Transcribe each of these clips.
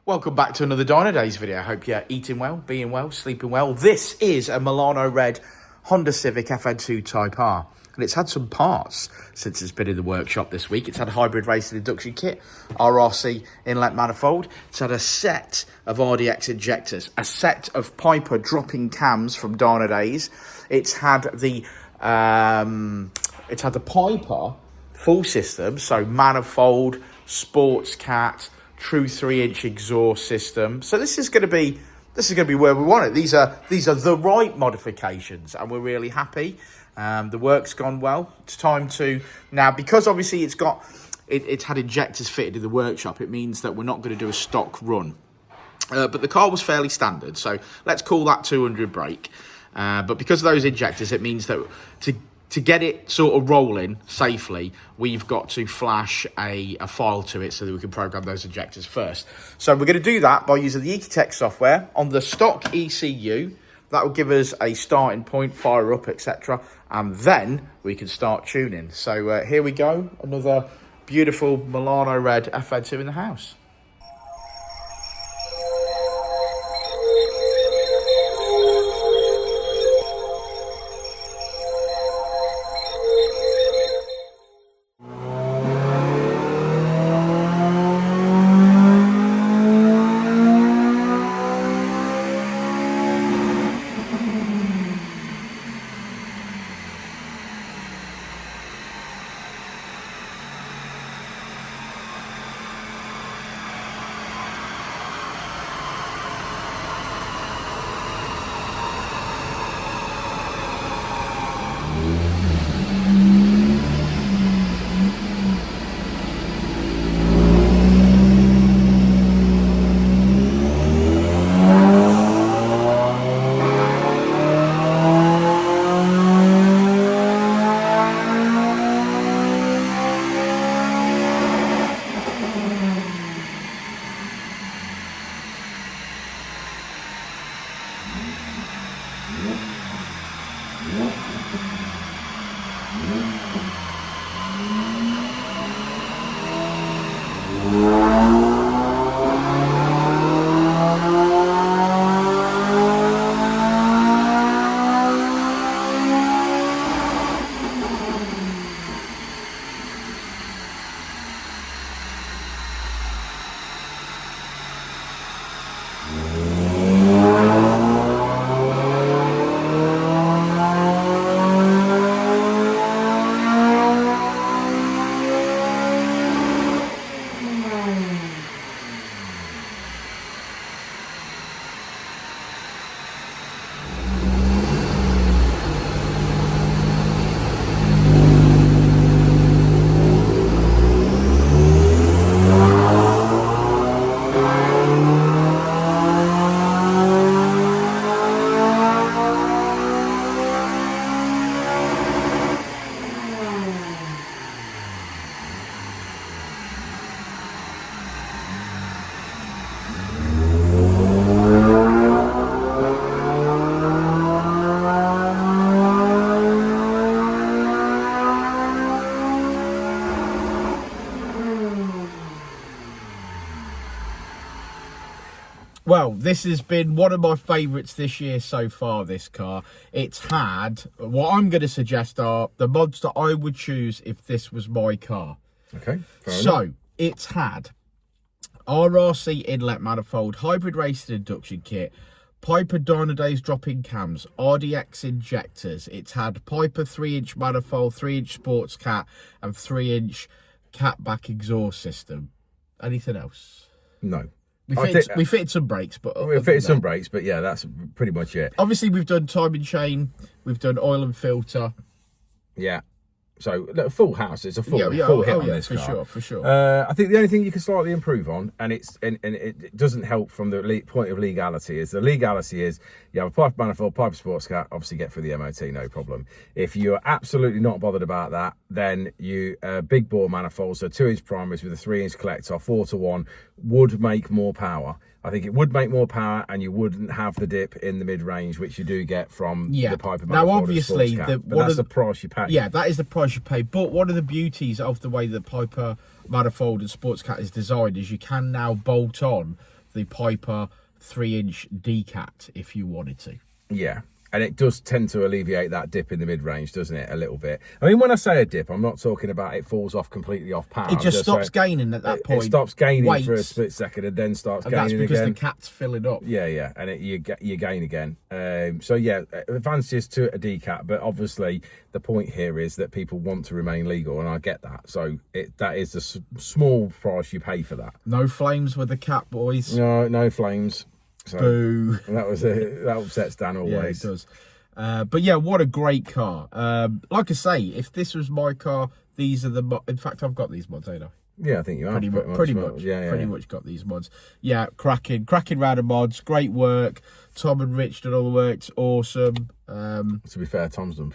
Welcome back to another Dynadaze video. I hope you're eating well, being well, sleeping well. This is a Milano red Honda Civic FN2 TypeR. And it's had some parts since it's been in the workshop this week. It's had a hybrid racing induction kit, RRC inlet manifold. It's had a set of RDX injectors, a set of Piper dropping cams from Dynadaze. It's had the Piper full system, so manifold, sports cat, true 3-inch exhaust system. So this is going to be where we want it. These are the right modifications, and we're really happy. The work's gone well. It's time to now, because obviously it's had injectors fitted in the workshop. It means that we're not going to do a stock run, but the car was fairly standard, so let's call that 200 brake. But because of those injectors, it means that to get it sort of rolling safely, we've got to flash a file to it so that we can program those injectors first. So we're going to do that by using the Ecutek software on the stock ECU. That will give us a starting point, fire up, etc. And then we can start tuning. So here we go. Another beautiful Milano red FN2 in the house. Well, this has been one of my favourites this year so far, this car. It's had, what I'm going to suggest are the mods that I would choose if this was my car. Okay, fair so, enough. It's had RRC inlet manifold, hybrid racing induction kit, Piper Dynadaze dropping cams, RDX injectors. It's had Piper 3-inch manifold, 3-inch sports cat, and 3-inch catback exhaust system. Anything else? No. We fitted some brakes, but we fitted some brakes, but yeah, that's pretty much it. Obviously, we've done timing chain, we've done oil and filter. Yeah. So look, full house. It's a full hit on this car. For sure. I think the only thing you can slightly improve on, and it doesn't help from the point of legality, is you have a Piper manifold, Piper sports cat, obviously get through the MOT, no problem. If you're absolutely not bothered about that, then you big bore manifold, so 2-inch primaries with a 3-inch collector, 4-to-1 would make more power. I think it would make more power, and you wouldn't have the dip in the mid-range, which you do get from the Piper manifold. Now, obviously, that's the price you pay. Yeah, that is the price you pay. But one of the beauties of the way the Piper manifold and sports cat is designed is you can now bolt on the Piper 3-inch decat if you wanted to. Yeah. And it does tend to alleviate that dip in the mid-range, doesn't it, a little bit? I mean, when I say a dip, I'm not talking about it falls off completely off power. It just stops gaining at that point. It stops gaining Waits. for a split second and then starts And gaining again. that's because the cat's filling up. Yeah, and you gain again. So yeah, advantages to a decat, but obviously the point here is that people want to remain legal, and I get that. So that is a small price you pay for that. No flames with the cat, boys. No flames. So Boo. That upsets Dan always. Yeah, it does. But yeah, what a great car. Like I say, if this was my car, these are the in fact, I've got these mods, ain't I? Yeah, I think you have. Pretty much. Yeah. Pretty much got these mods. Yeah, cracking round of mods. Great work. Tom and Rich did all the work. It's awesome. To be fair, Tom's done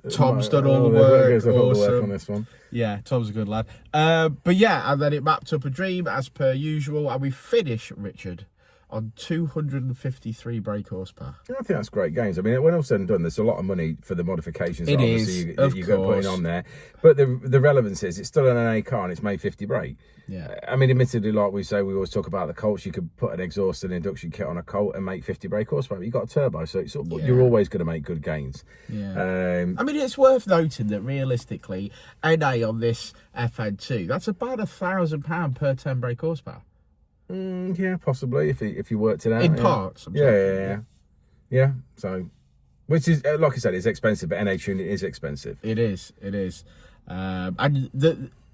Tom's done all the work. Awesome on this one. Yeah, Tom's a good lad. But yeah, and then it mapped up a dream as per usual, and we finish, Richard, on 253 brake horsepower. I think that's great gains. I mean, when all said and done, there's a lot of money for the modifications that you've got putting on there. But the relevance is it's still an NA car and it's made 50 brake. Yeah. I mean, admittedly, like we say, we always talk about the Colts. You could put an exhaust and induction kit on a Colt and make 50 brake horsepower. You've got a turbo, so you're always going to make good gains. Yeah. I mean, it's worth noting that realistically, NA on this FN2, that's about £1,000 per 10 brake horsepower. Yeah, possibly if you worked it out in parts. Yeah. So, which is like I said, it's expensive, but NA tuning is expensive. It is, and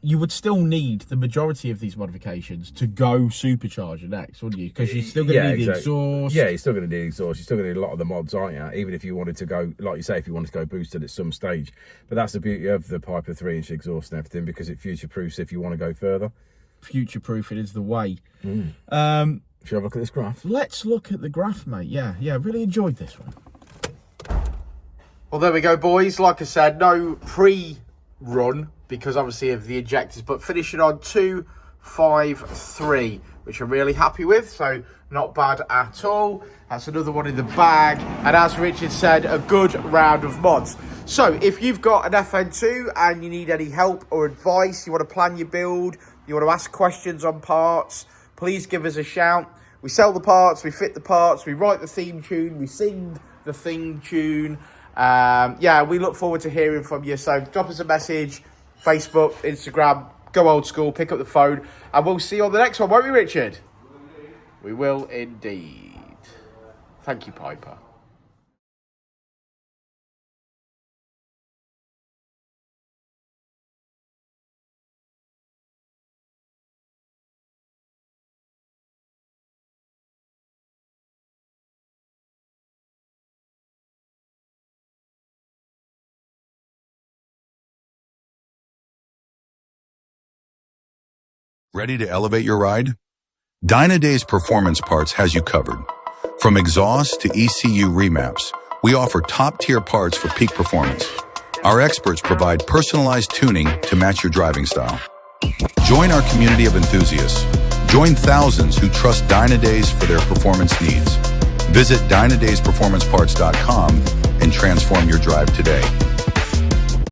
you would still need the majority of these modifications to go supercharger next, wouldn't you? Because you're still going to need the exhaust. Yeah, you're still going to need exhaust. You're still going to need a lot of the mods, aren't you? Even if you wanted to go, like you say, if you wanted to go boosted at some stage. But that's the beauty of the Piper 3-inch exhaust and everything, because it future-proofs if you want to go further. Future-proofing is the way. Should we have a look at this graph? Let's look at the graph, mate. Yeah, really enjoyed this one. Well, there we go, boys. Like I said, no pre-run because obviously of the injectors, but finishing on 253, which I'm really happy with. So not bad at all. That's another one in the bag. And as Richard said, a good round of mods. So if you've got an FN2 and you need any help or advice, you want to plan your build, you want to ask questions on parts, please give us a shout. We sell the parts, we fit the parts, we write the theme tune, we sing the theme tune. Yeah, we look forward to hearing from you. So drop us a message, Facebook, Instagram, go old school, pick up the phone, and we'll see you on the next one, won't we, Richard? We will indeed. Thank you, Piper. Ready to elevate your ride? Dynadaze Performance Parts has you covered. From exhaust to ECU remaps, we offer top-tier parts for peak performance. Our experts provide personalized tuning to match your driving style. Join our community of enthusiasts. Join thousands who trust Dynadaze for their performance needs. Visit DynadazePerformanceParts.com and transform your drive today.